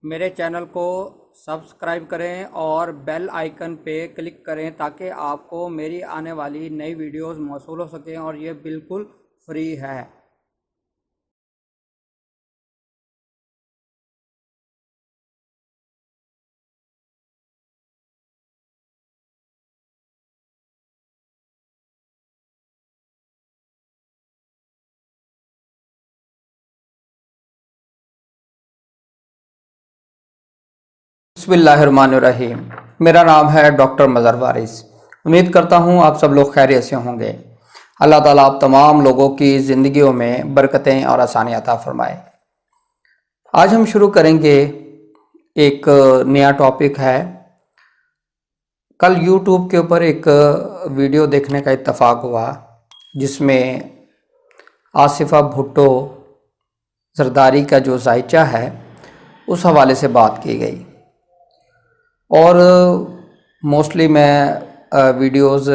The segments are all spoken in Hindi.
मेरे चैनल को सब्सक्राइब करें और बेल आइकन पे क्लिक करें ताकि आपको मेरी आने वाली नई वीडियोस मौसूल हो सकें और ये बिल्कुल फ्री है। बिस्मिल्लाहिर्रहमानिर्रहीम। मेरा नाम है डॉक्टर मज़हर वारिस। उम्मीद करता हूँ आप सब लोग खैरियत से होंगे। अल्लाह ताला आप तमाम लोगों की ज़िंदगियों में बरकतें और आसानी अता फरमाए। आज हम शुरू करेंगे, एक नया टॉपिक है। कल यूट्यूब के ऊपर एक वीडियो देखने का इत्तफाक हुआ जिसमें आसिफ़ा भुट्टो ज़रदारी का जो जायचा है उस हवाले से बात की गई। और मोस्टली मैं वीडियोस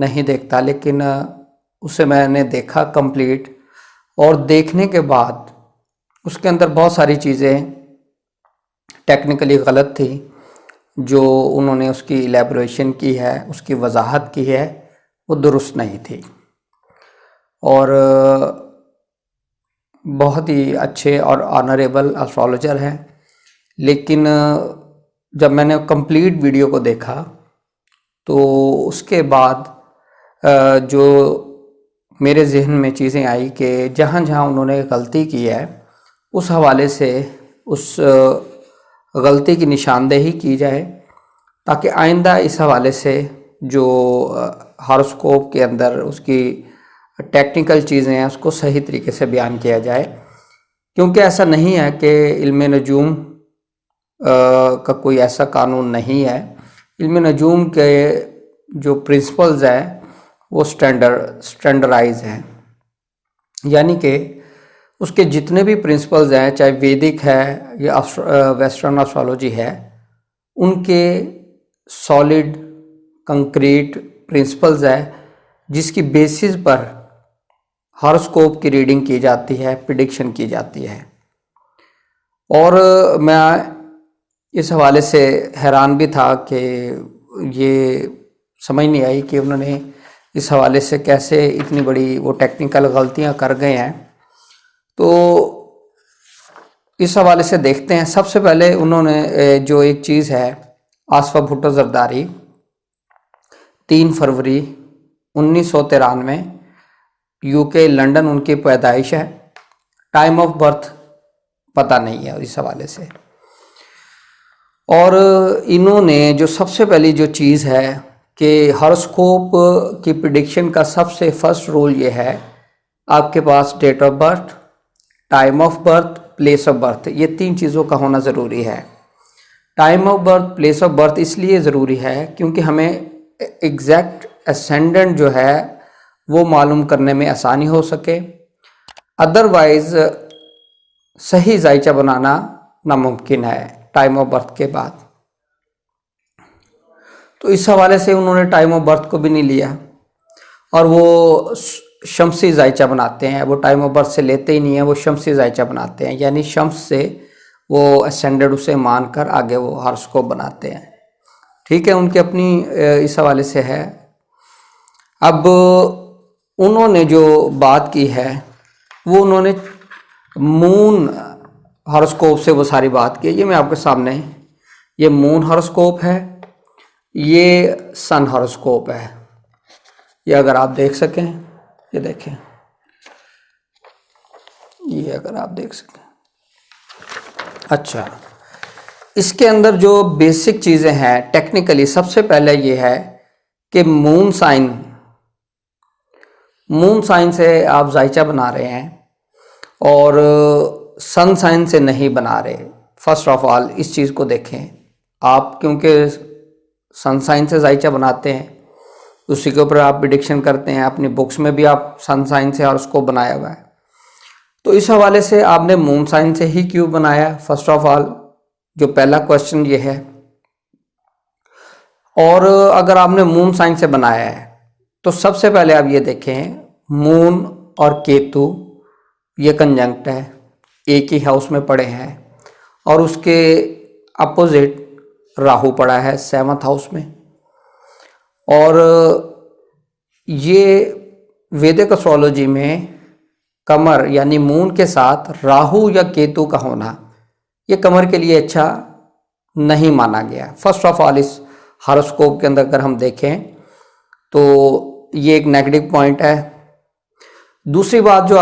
नहीं देखता, लेकिन उसे मैंने देखा कंप्लीट, और देखने के बाद उसके अंदर बहुत सारी चीज़ें टेक्निकली गलत थी जो उन्होंने उसकी एलेबोरेशन की है, उसकी वजाहत की है, वो दुरुस्त नहीं थी। और बहुत ही अच्छे और ऑनरेबल एस्ट्रोलॉजर हैं, लेकिन जब मैंने कंप्लीट वीडियो को देखा तो उसके बाद जो मेरे जहन में चीज़ें आई कि जहाँ जहाँ उन्होंने गलती की है उस हवाले से उस गलती की निशानदेही की जाए, ताकि आइंदा इस हवाले से जो हॉरोस्कोप के अंदर उसकी टेक्निकल चीज़ें हैं उसको सही तरीके से बयान किया जाए। क्योंकि ऐसा नहीं है कि इल्म नजूम का कोई ऐसा कानून नहीं है। इल्म नजूम के जो प्रिंसिपल्स हैं वो स्टैंडर्डाइज हैं, यानी कि उसके जितने भी प्रिंसिपल्स हैं, चाहे वैदिक है या वेस्टर्न एस्ट्रोलॉजी है, उनके सॉलिड कंक्रीट प्रिंसिपल्स हैं जिसकी बेसिस पर हॉरोस्कोप की रीडिंग की जाती है, प्रिडिक्शन की जाती है। और मैं इस हवाले से हैरान भी था कि ये समझ नहीं आई कि उन्होंने इस हवाले से कैसे इतनी बड़ी वो टेक्निकल गलतियां कर गए हैं। तो इस हवाले से देखते हैं। सबसे पहले उन्होंने जो एक चीज़ है, आसिफ़ा भुट्टो ज़रदारी 3 फरवरी 1993 यूके लंदन उनकी पैदाइश है। टाइम ऑफ बर्थ पता नहीं है इस हवाले से। और इन्होंने जो सबसे पहली जो चीज़ है कि हॉरोस्कोप की प्रिडिक्शन का सबसे फर्स्ट रूल ये है, आपके पास date of birth, time of birth, place of birth, ये 3 चीज़ों का होना ज़रूरी है। Time of birth, place of birth इसलिए ज़रूरी है क्योंकि हमें एग्जैक्ट असेंडेंट जो है वो मालूम करने में आसानी हो सके। अदरवाइज़ सही जायचा बनाना नामुमकिन है टाइम ऑफ बर्थ के बाद। तो इस हवाले से उन्होंने टाइम ऑफ बर्थ को भी नहीं लिया और वो शम्सी जायचा बनाते हैं। वो टाइम ऑफ बर्थ से लेते ही नहीं है, वो शम्सी जायचा बनाते हैं, यानी शम्स से वो असेंडेड उसे मानकर आगे वो हॉरोस्कोप बनाते हैं। ठीक है, उनकी अपनी इस हवाले से है। अब उन्होंने जो बात की है वो उन्होंने मून हॉरोस्कोप से वो सारी बात की। ये मैं आपके सामने, ये मून हॉरोस्कोप है, ये सन हॉरोस्कोप है। ये अगर आप देख सकें, ये देखें, ये अगर आप देख सकें। अच्छा, इसके अंदर जो बेसिक चीज़ें हैं टेक्निकली, सबसे पहले ये है कि मून साइन से आप जायचा बना रहे हैं और सन साइन से नहीं बना रहे। फर्स्ट ऑफ ऑल इस चीज़ को देखें आप, क्योंकि सन साइन से जायचा बनाते हैं, उसी के ऊपर आप प्रिडिक्शन करते हैं। अपनी बुक्स में भी आप सन साइन से और उसको बनाया हुआ है। तो इस हवाले से आपने मून साइन से ही क्यों बनाया, फर्स्ट ऑफ ऑल जो पहला क्वेश्चन ये है। और अगर आपने मून साइन से बनाया है तो सबसे पहले आप ये देखें, मून और केतु ये कंजंक्ट है, एक ही हाउस में पड़े हैं और उसके अपोजिट राहु पड़ा है 7th हाउस में। और ये वैदिक एस्ट्रोलॉजी में कमर यानी मून के साथ राहु या केतु का होना ये कमर के लिए अच्छा नहीं माना गया। फर्स्ट ऑफ ऑल इस हॉरोस्कोप के अंदर अगर हम देखें तो ये एक नेगेटिव पॉइंट है। दूसरी बात जो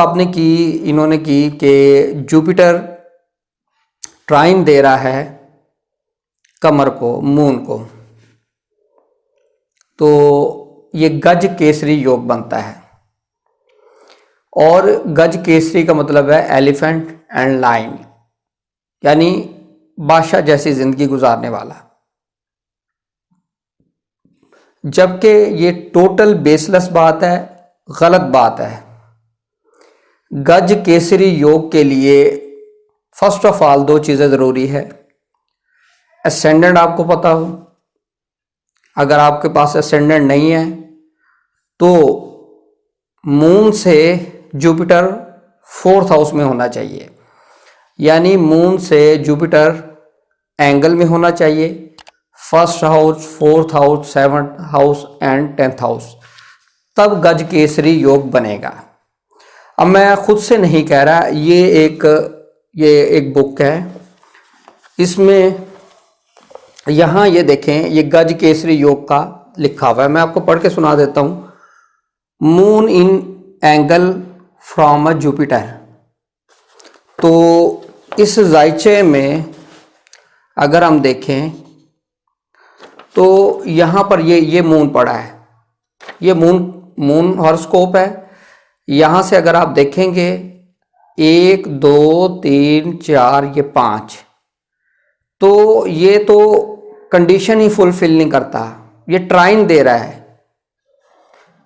इन्होंने की कि जुपिटर ट्राइन दे रहा है कमर को, मून को, तो ये गज केसरी योग बनता है। और गज केसरी का मतलब है एलिफेंट एंड लायन, यानी बादशाह जैसी जिंदगी गुजारने वाला। जबकि ये टोटल बेसलेस बात है, गलत बात है। गज केसरी योग के लिए फर्स्ट ऑफ ऑल 2 चीज़ें ज़रूरी है। एसेंडेंट आपको पता हो, अगर आपके पास एसेंडेंट नहीं है तो मून से जुपिटर 4th हाउस में होना चाहिए, यानी मून से जुपिटर एंगल में होना चाहिए। 1st house, 4th house, 7th house and 10th house, तब गज केसरी योग बनेगा। अब मैं खुद से नहीं कह रहा, ये एक बुक है, इसमें यहाँ ये देखें, ये गज केसरी योग का लिखा हुआ है। मैं आपको पढ़ के सुना देता हूँ। Moon in angle from a Jupiter. तो इस जायचे में अगर हम देखें तो यहाँ पर ये मून पड़ा है, ये मून हॉरोस्कोप है। यहाँ से अगर आप देखेंगे 1 2 3 4 ये 5, तो ये तो कंडीशन ही फुलफिल नहीं करता, ये ट्राइन दे रहा है।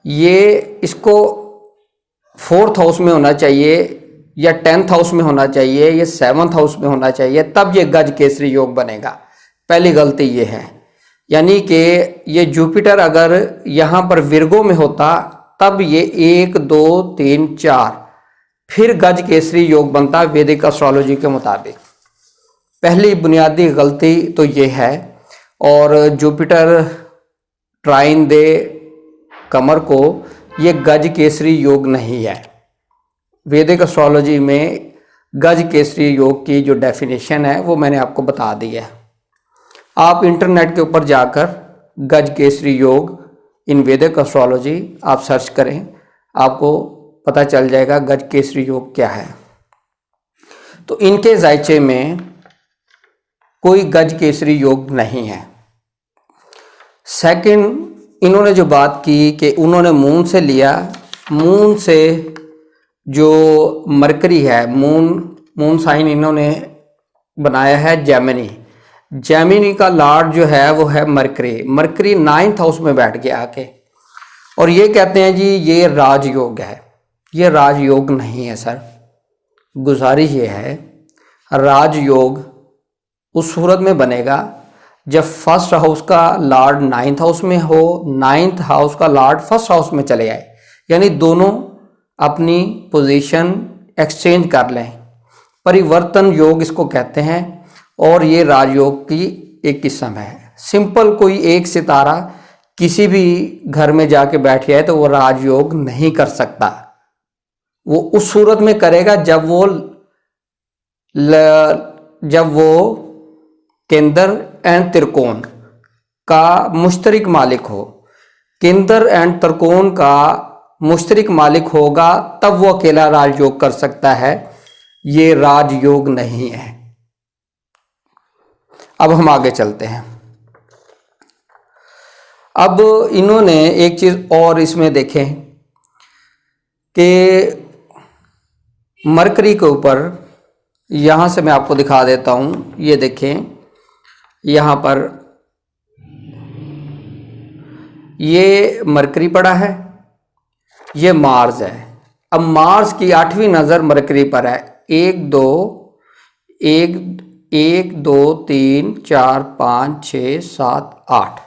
ये इसको 4th हाउस में होना चाहिए या 10th हाउस में होना चाहिए या 7th हाउस में होना चाहिए, तब ये गज केसरी योग बनेगा। पहली गलती ये है, यानी कि ये जुपिटर अगर यहाँ पर विर्गो में होता तब ये 1 2 3 4 फिर गज केसरी योग बनता वैदिक एस्ट्रोलॉजी के मुताबिक। पहली बुनियादी गलती तो ये है। और जुपिटर ट्राइन दे कमर को, ये गज केसरी योग नहीं है। वैदिक एस्ट्रोलॉजी में गज केसरी योग की जो डेफिनेशन है वो मैंने आपको बता दी है। आप इंटरनेट के ऊपर जाकर गज केसरी योग इन वैदिक एस्ट्रोलॉजी आप सर्च करें, आपको पता चल जाएगा गज केसरी योग क्या है। तो इनके जायचे में कोई गज केसरी योग नहीं है। सेकंड, इन्होंने जो बात की कि उन्होंने मून से लिया, मून से जो मरकरी है, मून साइन इन्होंने बनाया है जेमिनी। जेमिनी का लॉर्ड जो है वो है मरकरी 9th हाउस में बैठ गया आके, और ये कहते हैं जी ये राजयोग है। ये राजयोग नहीं है सर। गुजारिश ये है, राजयोग उस सूरत में बनेगा जब 1st हाउस का लॉर्ड 9th हाउस में हो, 9th हाउस का लॉर्ड 1st हाउस में चले आए, यानी दोनों अपनी पोजीशन एक्सचेंज कर लें। परिवर्तन योग इसको कहते हैं, और ये राजयोग की एक किस्म है। सिंपल कोई एक सितारा किसी भी घर में जाके बैठ जाए तो वो राजयोग नहीं कर सकता। वो उस सूरत में करेगा जब वो केंद्र एंड त्रिकोण का मुश्तरिक मालिक हो। केंद्र एंड त्रिकोण का मुश्तरिक मालिक होगा तब वो अकेला राजयोग कर सकता है। ये राजयोग नहीं है। अब हम आगे चलते हैं। अब इन्होंने एक चीज और इसमें देखें कि मरकरी के ऊपर, यहां से मैं आपको दिखा देता हूं, ये देखें यहां पर ये मरकरी पड़ा है, ये मार्स है। अब मार्स की 8वीं नजर मरकरी पर है। 1 2 3 4 5 6 7 8,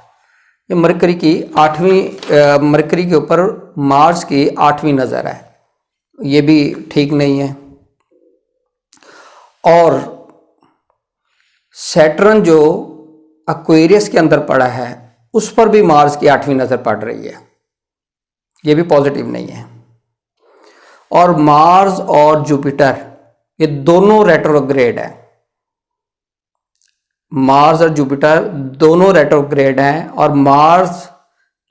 ये मरकरी की 8वीं, मरकरी के ऊपर मार्स की 8वीं नजर है। ये भी ठीक नहीं है। और सैटर्न जो एक्वेरियस के अंदर पड़ा है उस पर भी मार्स की 8वीं नज़र पड़ रही है, ये भी पॉजिटिव नहीं है। और मार्स और जुपिटर ये दोनों रेट्रोग्रेड है, मार्स और जुपिटर दोनों रेट्रोग्रेड हैं, और मार्स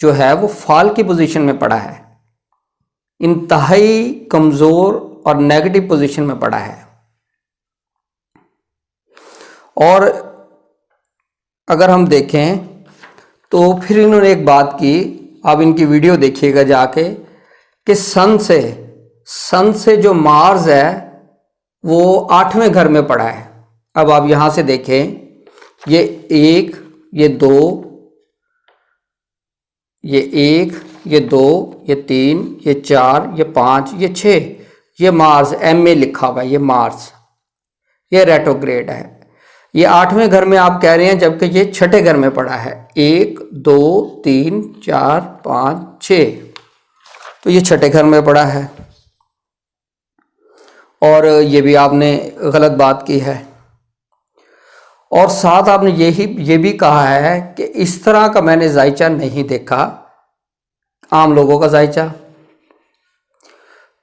जो है वो फॉल की पोजीशन में पड़ा है, इंतहाई कमज़ोर और नेगेटिव पोजीशन में पड़ा है। और अगर हम देखें तो फिर इन्होंने एक बात की, आप इनकी वीडियो देखिएगा जाके, कि सन से जो मार्स है वो 8वें घर में पड़ा है। अब आप यहाँ से देखें, ये 1, ये 2, ये 1, ये 2, ये 3, ये 4, ये 5, ये 6, ये मार्स एम में लिखा हुआ है, ये मार्स, ये रेट्रोग्रेड है। ये 8वें घर में आप कह रहे हैं, जबकि ये 6ठे घर में पड़ा है। 1, 2, 3, 4, 5, 6, तो ये 6ठे घर में पड़ा है। और ये भी आपने गलत बात की है। और साथ आपने ये भी कहा है कि इस तरह का मैंने जायचा नहीं देखा, आम लोगों का जायचा।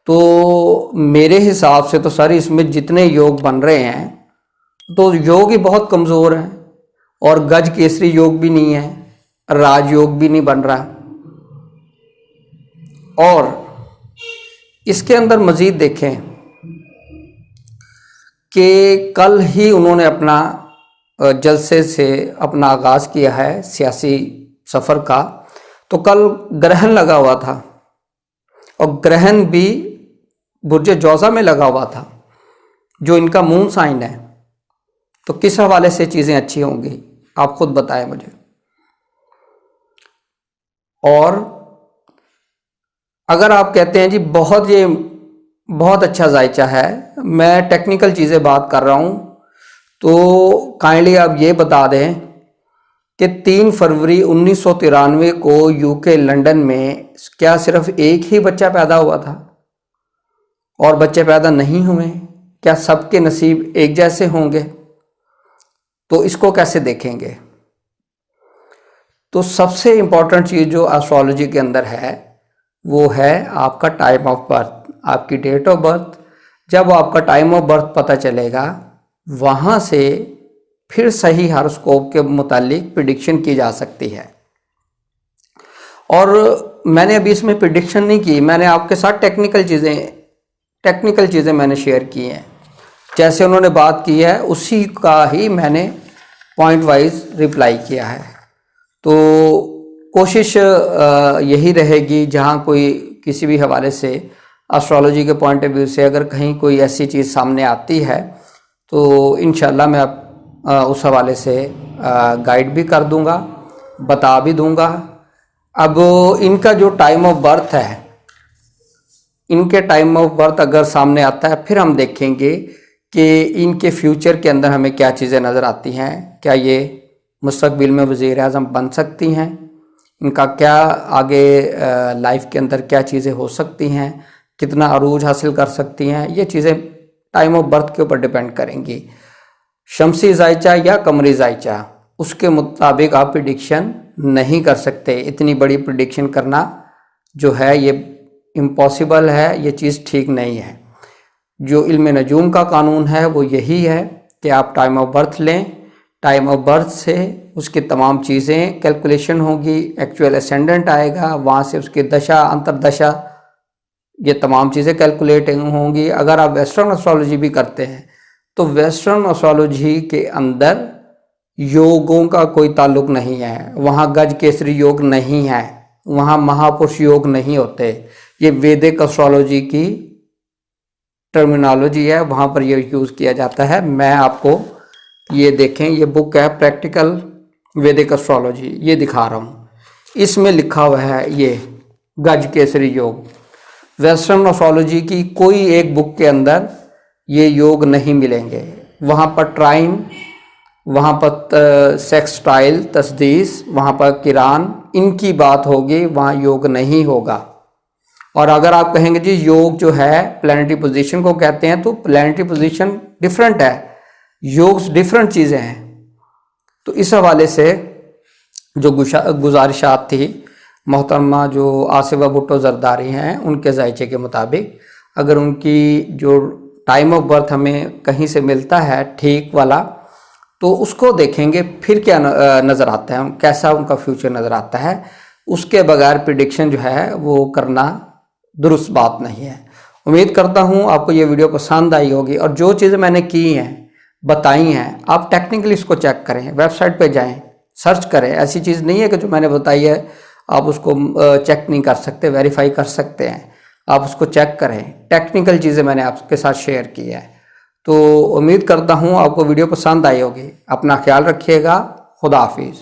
तो मेरे हिसाब से तो सर इसमें जितने योग बन रहे हैं तो योग ही बहुत कमज़ोर हैं, और गज केसरी योग भी नहीं है, राजयोग भी नहीं बन रहा। और इसके अंदर मज़ीद देखें कि कल ही उन्होंने अपना जलसे से अपना आगाज़ किया है सियासी सफ़र का। तो कल ग्रहण लगा हुआ था, और ग्रहण भी बुर्ज जौज़ा में लगा हुआ था, जो इनका मून साइन है। तो किस हवाले से चीज़ें अच्छी होंगी, आप खुद बताएं मुझे। और अगर आप कहते हैं जी ये बहुत अच्छा जायचा है, मैं टेक्निकल चीज़ें बात कर रहा हूँ, तो काइंडली आप ये बता दें कि 3 फरवरी 1993 को यूके लंदन में क्या सिर्फ एक ही बच्चा पैदा हुआ था और बच्चे पैदा नहीं हुए? क्या सबके नसीब एक जैसे होंगे? तो इसको कैसे देखेंगे? तो सबसे इम्पॉर्टेंट चीज़ जो एस्ट्रोलॉजी के अंदर है वो है आपका टाइम ऑफ बर्थ, आपकी डेट ऑफ बर्थ। जब आपका टाइम ऑफ बर्थ पता चलेगा, वहाँ से फिर सही हॉरोस्कोप के मुतालिक प्रिडिक्शन की जा सकती है। और मैंने अभी इसमें प्रिडिक्शन नहीं की, मैंने आपके साथ टेक्निकल चीज़ें मैंने शेयर की हैं। जैसे उन्होंने बात की है उसी का ही मैंने पॉइंट वाइज रिप्लाई किया है। तो कोशिश यही रहेगी, जहाँ कोई किसी भी हवाले से एस्ट्रोलॉजी के पॉइंट ऑफ व्यू से अगर कहीं कोई ऐसी चीज़ सामने आती है तो इंशाल्लाह मैं उस हवाले से गाइड भी कर दूंगा, बता भी दूंगा। अब इनका जो टाइम ऑफ बर्थ है, इनके टाइम ऑफ बर्थ अगर सामने आता है, फिर हम देखेंगे कि इनके फ्यूचर के अंदर हमें क्या चीज़ें नज़र आती हैं। क्या ये मुस्तकबिल में वज़ीर आज़म बन सकती हैं? इनका क्या आगे लाइफ के अंदर क्या चीज़ें हो सकती हैं? कितना अरूज हासिल कर सकती हैं? ये चीज़ें टाइम ऑफ बर्थ के ऊपर डिपेंड करेंगी। शमसी जायचा या कमरी जायचा, उसके मुताबिक आप प्रिडिक्शन नहीं कर सकते। इतनी बड़ी प्रिडिक्शन करना जो है ये इम्पॉसिबल है, ये चीज़ ठीक नहीं है। जो इल्म नजूम का कानून है वो यही है कि आप टाइम ऑफ बर्थ लें, टाइम ऑफ बर्थ से उसकी तमाम चीज़ें कैलकुलेशन होगी, एक्चुअल असेंडेंट आएगा, वहाँ से उसकी दशा अंतरदशा, ये तमाम चीज़ें कैलकुलेट होंगी। अगर आप वेस्टर्न एस्ट्रोलॉजी भी करते हैं तो वेस्टर्न एस्ट्रोलॉजी के अंदर योगों का कोई ताल्लुक नहीं है, वहाँ गज केसरी योग नहीं है, वहाँ महापुरुष योग नहीं होते। ये वैदिक एस्ट्रोलॉजी की टर्मिनोलॉजी है, वहाँ पर ये यूज़ किया जाता है। मैं आपको ये देखें, ये बुक है प्रैक्टिकल वैदिक एस्ट्रोलॉजी, ये दिखा रहा हूँ। इसमें लिखा हुआ है ये गज केसरी योग। वेस्टर्न एस्ट्रोलॉजी की कोई एक बुक के अंदर ये योग नहीं मिलेंगे। वहाँ पर ट्राइन, वहाँ पर सेक्सटाइल तस्दीस, वहाँ पर किरान, इनकी बात होगी, वहाँ योग नहीं होगा। और अगर आप कहेंगे जी योग जो है प्लैनेटरी पोजीशन को कहते हैं, तो प्लैनेटरी पोजीशन डिफरेंट है, योग डिफरेंट चीज़ें हैं। तो इस हवाले से जो गुजारिशात थी मोहतरमा जो आसिफा भुट्टो जरदारी हैं, उनके जायचे के मुताबिक अगर उनकी जो टाइम ऑफ बर्थ हमें कहीं से मिलता है ठीक वाला, तो उसको देखेंगे फिर क्या नज़र आता है, कैसा उनका फ्यूचर नज़र आता है। उसके बगैर प्रिडिक्शन जो है वो करना दुरुस्त बात नहीं है। उम्मीद करता हूँ आपको ये वीडियो पसंद आई होगी, और जो चीज़ें मैंने की हैं बताई हैं आप टेक्निकली इसको चेक करें, वेबसाइट पे जाएं, सर्च करें। ऐसी चीज़ नहीं है कि जो मैंने बताई है आप उसको चेक नहीं कर सकते, वेरीफाई कर सकते हैं, आप उसको चेक करें। टेक्निकल चीज़ें मैंने आपके साथ शेयर की है। तो उम्मीद करता हूँ आपको वीडियो पसंद आई होगी। अपना ख्याल रखिएगा। खुदा हाफिज़।